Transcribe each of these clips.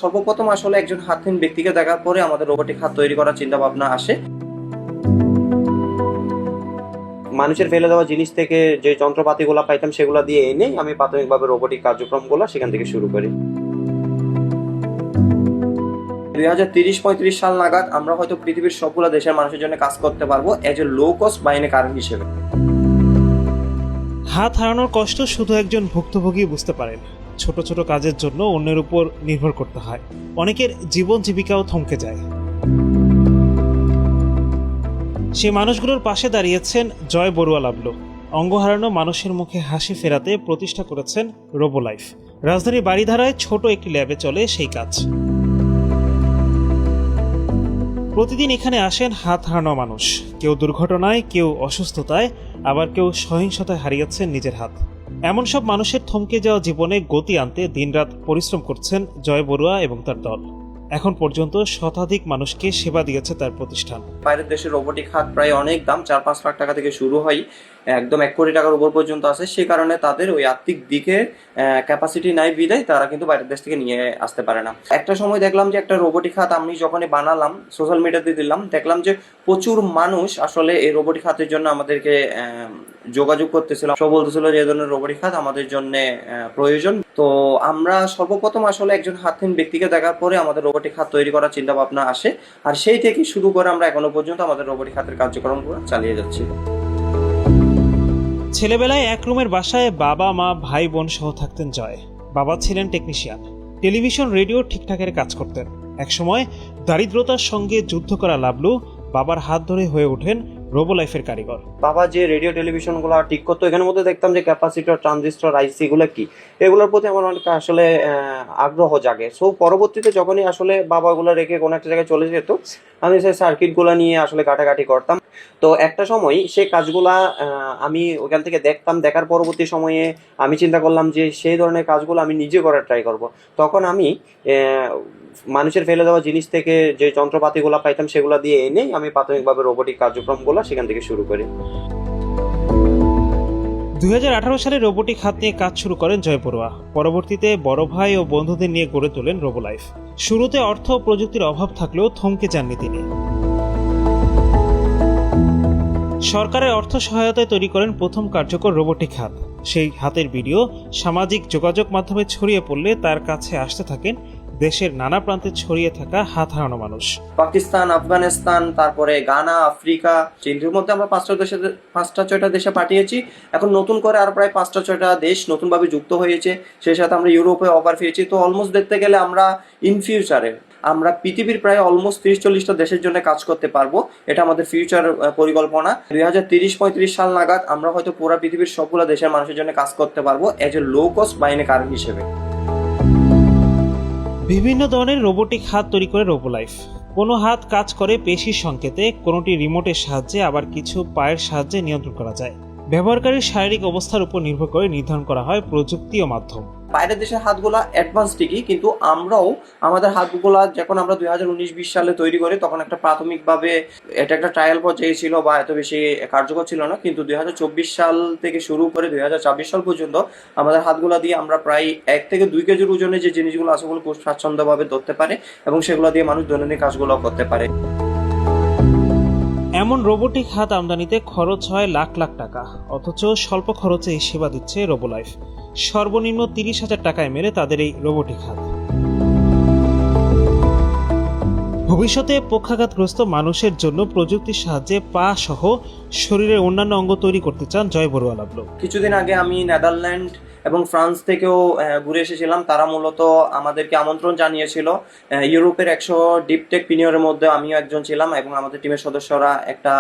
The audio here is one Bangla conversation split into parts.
সর্বপ্রথম আসলে একজন হাতহীন ব্যক্তিকে দেখার পরে আমাদের রোবোটিক হাত তৈরি করার চিন্তা ভাবনা আসে। মানুষের ফেলে দেওয়া জিনিস থেকে যে যন্ত্রপাতিগুলো পাইতাম সেগুলো দিয়ে এনে আমি প্রাথমিকভাবে রোবোটিক কার্যক্রমগুলো সেখান থেকে শুরু করি। 2030-35 সাল নাগাদ আমরা হয়তো পৃথিবীর সবগুলো দেশের মানুষের জন্য কাজ করতে পারবো এজ এ লো কস্ট বাইনে কারণ হিসেবে। হাত হারানোর কষ্ট শুধু একজন ভুক্তভোগী বুঝতে পারেন। ছোট ছোট কাজের জন্য অন্যের উপর নির্ভর করতে হয়, অনেকের জীবন জীবিকাও থমকে যায়। সে মানুষগুলোর পাশে দাঁড়িয়েছেন জয় বড়ুয়া লাবলু। অঙ্গ হারানো মানুষের মুখে হাসি ফেরাতে প্রতিষ্ঠা করেছেন রোবোলাইফ। রাজধানীর বাড়িধারায় ছোট একটি ল্যাবে চলে সেই কাজ। প্রতিদিন এখানে আসেন হাত হারানো মানুষ, কেউ দুর্ঘটনায়, কেউ অসুস্থতায়, আবার কেউ সহিংসতায় হারিয়েছেন নিজের হাত। এমন সব মানুষের থমকে যাওয়া জীবনে গতি আনতে দিনরাত পরিশ্রম করছেন জয় বড়ুয়া এবং তার দল। এখন পর্যন্ত শতাধিক মানুষকে সেবা দিয়েছে তার প্রতিষ্ঠান। বাইরের দেশের রোবোটিক হাত প্রায় অনেক দাম, 4-5 লাখ টাকা থেকে শুরু হয়, একদম 1 কোটি টাকার উপর পর্যন্ত আছে। সে কারণে তাদের ওই আর্থিক দিকে ক্যাপাসিটি নাই বিদায় তারা কিন্তু বাইরের দেশ থেকে নিয়ে আসতে পারে না। একটা সময় দেখলাম যে একটা রোবোটিক হাত আমি যখনই বানালাম, সোশ্যাল মিডিয়াতে দিলাম, দেখলাম যে প্রচুর মানুষ আসলে এই রোবোটিক হাতের জন্য আমাদেরকে যোগাযোগ করতেছিল, সব বলতেছিল যে এই ধরনের রোবোটিক হাত আমাদের জন্য প্রয়োজন। তো আমরা সর্বপ্রথম আসলে একজন হাতহীন ব্যক্তিকে দেখার পরে আমাদের রোবোটিক হাত তৈরি করার চিন্তা ভাবনা আসে, আর সেই থেকে শুরু করে আমরা এখনো পর্যন্ত আমাদের রোবোটিক হাতের কার্যক্রমগুলো চালিয়ে যাচ্ছি। ছেলেবেলায় এক রুমের বাসায় বাবা, মা, ভাই, বোন সহ থাকতেন জয়। বাবা ছিলেন টেকনিশিয়ান, টেলিভিশন, রেডিও ঠিকঠাকের কাজ করতেন। একসময় দারিদ্রতার সঙ্গে যুদ্ধ করা লাবলু বাবার হাত ধরে হয়ে ওঠেন রোবোলাইফের কারিগর। বাবা যে রেডিও টেলিভিশনগুলো ঠিক করতো, এখানের মধ্যে দেখতাম যে ক্যাপাসিটর, ট্রানজিস্টর, আইসি এগুলো কি, এগুলোর প্রতি আমার অনেক আসলে আগ্রহ জাগে। সো পরবর্তীতে যখনই আসলে বাবা এগুলো রেখে কোনো একটা জায়গায় চলে যেত, আমি সেই সার্কিটগুলো নিয়ে আসলে ঘাটাঘাটি করতাম। তো একটা সময় সেই কাজগুলা আমি ওখান থেকে দেখতাম, দেখার পরবর্তী সময়ে আমি চিন্তা করলাম যে সেই ধরনের কাজগুলো আমি নিজে করার ট্রাই করব। তখন আমি মানুষের ফেলে দেওয়া জিনিস থেকে যে যন্ত্রপাতিগুলো পাইতাম সেগুলো দিয়ে এনে আমি প্রাথমিকভাবে রোবোটিক কার্যক্রমগুলো সেখান থেকে শুরু করি। 2018 সালে রোবোটিক হাত নিয়ে কাজ শুরু করেন জয় বড়ুয়া। পরবর্তীতে বড় ভাই ও বন্ধুদের নিয়ে গড়ে তোলেন রোবোলাইফ। শুরুতে অর্থ ও প্রযুক্তির অভাব থাকলেও থমকে যাননি তিনি। সরকারের অর্থ সহায়তায় তৈরি করেন প্রথম কার্যকর রোবোটিক হাত। সেই হাতের ভিডিও সামাজিক যোগাযোগ মাধ্যমে ছড়িয়ে পড়লে তার কাছে আসতে থাকেন দেশের নানা প্রান্তে ছড়িয়ে থাকা হাত হারানো মানুষ। পাকিস্তান, আফগানিস্তান, তারপরে গানা, আফ্রিকা, চিন্তার মধ্যে আমরা 5টা-6টা দেশে পাঠিয়েছি। এখন নতুন করে আর প্রায় 5টা-6টা দেশ নতুনভাবে যুক্ত হয়েছে। সেই সাথে আমরা ইউরোপে অফার পেয়েছি। তো অলমোস্ট দেখতে গেলে আমরা ইন ফিউচারে আমরা পৃথিবীর প্রায় অলমোস্ট 30-40টা দেশের জন্য কাজ করতে পারবো। এটা আমাদের ফিউচার পরিকল্পনা। 2030-35 সাল নাগাদ আমরা হয়তো পুরো পৃথিবীর সবগুলো দেশের মানুষের জন্য কাজ করতে পারবো এজ এ লো কস্ট বাইনে কারণ হিসেবে। বিভিন্ন ধরনের রোবোটিক হাত তৈরি করে রোবোলাইফ। কোনো হাত কাজ করে পেশির সংকেতে, কোনোটি রিমোটের সাহায্যে, আবার কিছু পায়ের সাহায্যে নিয়ন্ত্রণ করা যায়। ব্যবহারকারীর শারীরিক অবস্থার উপর নির্ভর করে নির্ধারণ করা হয় প্রযুক্তি ও মাধ্যম। বাইরের দেশের হাতগুলা অ্যাডভান্স ঠিকই, কিন্তু আমরাও আমাদের হাতগুলা যখন আমরা 2019-20 সালে তৈরি করি তখন একটা প্রাথমিকভাবে এটা একটা ট্রায়াল পর্যায়ে ছিল বা এত বেশি কার্যকর ছিল না। কিন্তু 2024 সাল থেকে শুরু করে 2026 সাল পর্যন্ত আমাদের হাতগুলা দিয়ে আমরা প্রায় 1 থেকে 2 কেজির ওজনে যে জিনিসগুলো আছে ওগুলো খুব স্বাচ্ছন্দ্যভাবে ধরতে পারে এবং সেগুলো দিয়ে মানুষ দৈনন্দিন কাজগুলো করতে পারে। এমন রোবোটিক হাত আমদানিতে খরচ হয় লাখ লাখ টাকা, অথচ স্বল্প খরচে এই সেবা দিচ্ছে রোবোলাইফ। সর্বনিম্ন 30,000 টাকায় মেলে তাদের এই রোবোটিক হাত। ভবিষ্যতে পক্ষাঘাতগ্রস্ত মানুষের জন্য প্রযুক্তির সাহায্যে পা সহ শরীরের অন্যান্য অঙ্গ তৈরি করতে চান জয় বড়ুয়া লাবলু। কিছুদিন আগে আমি নেদারল্যান্ড এবং ফ্রান্স থেকেও ঘুরে এসেছিলাম। তারা মূলত আমাদেরকে আমন্ত্রণ জানিয়েছিল। ইউরোপের 100 ডিপ টেক পিনিয়রের মধ্যে আমিও একজন ছিলাম এবং আমাদের টিমের সদস্যরা একটা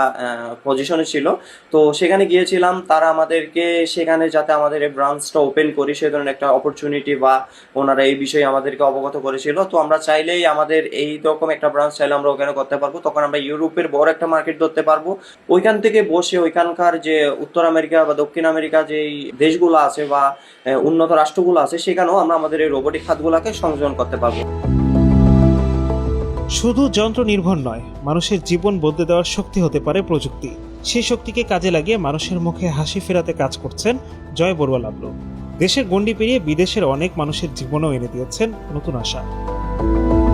পজিশনে ছিল। তো সেখানে গিয়েছিলাম, তারা আমাদেরকে সেখানে যাতে আমাদের এই ব্রাঞ্চটা ওপেন করি সে ধরনের একটা অপরচুনিটি বা ওনারা এই বিষয়ে আমাদেরকে অবগত করেছিল। তো আমরা চাইলেই আমাদের এই রকম একটা ব্রাঞ্চ চাইলে আমরা ওখানে করতে পারবো। তখন আমরা ইউরোপের বড় একটা মার্কেট ধরতে পারবো। ওইখান থেকে বসে ওইখানকার যে উত্তর আমেরিকা বা দক্ষিণ আমেরিকা যেই দেশগুলো আছে বা উন্নত রাষ্ট্রগুলো আছে সেখানেও আমরা আমাদের এই রোবোটিক হাতগুলোকে সংযোজন করতে পারবো। শুধু যন্ত্র নির্ভর নয়, মানুষের জীবন বদলে দেওয়ার শক্তি হতে পারে প্রযুক্তি। সেই শক্তিকে কাজে লাগিয়ে মানুষের মুখে হাসি ফেরাতে কাজ করছেন জয় বড়ুয়া লাবলু। দেশের গণ্ডি পেরিয়ে বিদেশের অনেক মানুষের জীবনেও এনে দিয়েছেন নতুন আশা। ধন্যবাদ।